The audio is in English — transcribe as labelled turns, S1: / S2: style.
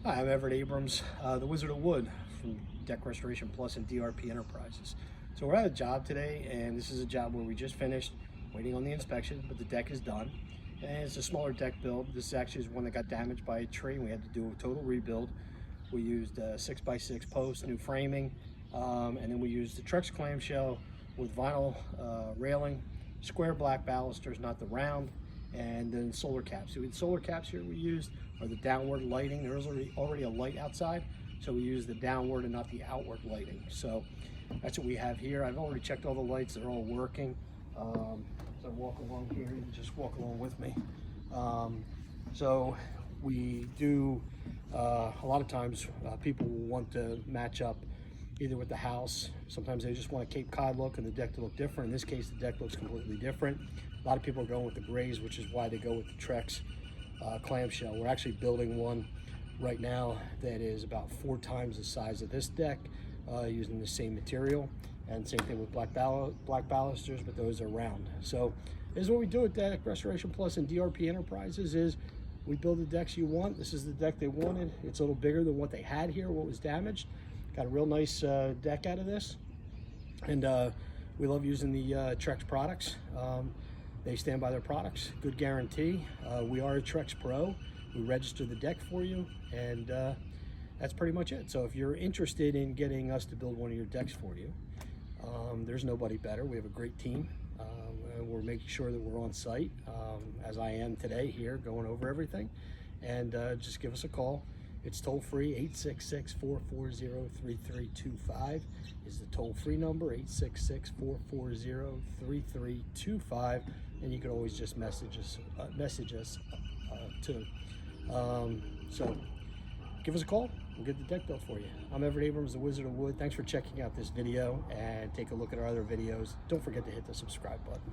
S1: Hi, I'm Everett Abrams, the Wizard of Wood from Deck Restoration Plus and DRP Enterprises. So we're at a job today, and this is a job where we just finished waiting on the inspection, but the deck is done. And it's a smaller deck build. This actually is one that got damaged by a tree, and we had to do a total rebuild. We used a 6x6 post, new framing, and then we used the Trex clamshell with vinyl railing, square black balusters, not the round, and then solar caps. So the solar caps here we used are the downward lighting. There is already a light outside, so we use the downward and not the outward lighting. So that's what we have here. I've already checked all the lights, they're all working. So I walk along here, you can just walk along with me. So we do, a lot of times people will want to match up either with the house. Sometimes they just want a Cape Cod look and the deck to look different. In this case, the deck looks completely different. A lot of people are going with the grays, which is why they go with the Trex clamshell. We're actually building one right now that is about 4 times the size of this deck, using the same material, and same thing with black balusters, but those are round. So this is what we do at Deck Restoration Plus and DRP Enterprises is we build the decks you want. This is the deck they wanted. It's a little bigger than what they had here, what was damaged. Got a real nice deck out of this, and we love using the Trex products. They stand by their products, good guarantee. We are a Trex Pro. We register the deck for you, and that's pretty much it. So if you're interested in getting us to build one of your decks for you, there's nobody better. We have a great team, and we're making sure that we're on site, as I am today here, going over everything. And just give us a call. It's toll free, 866-440-3325 is the toll free number, 866-440-3325, and you can always just message us too. So give us a call, we'll get the deck built for you. I'm Everett Abrams, the Wizard of Wood. Thanks for checking out this video, and take a look at our other videos. Don't forget to hit the subscribe button.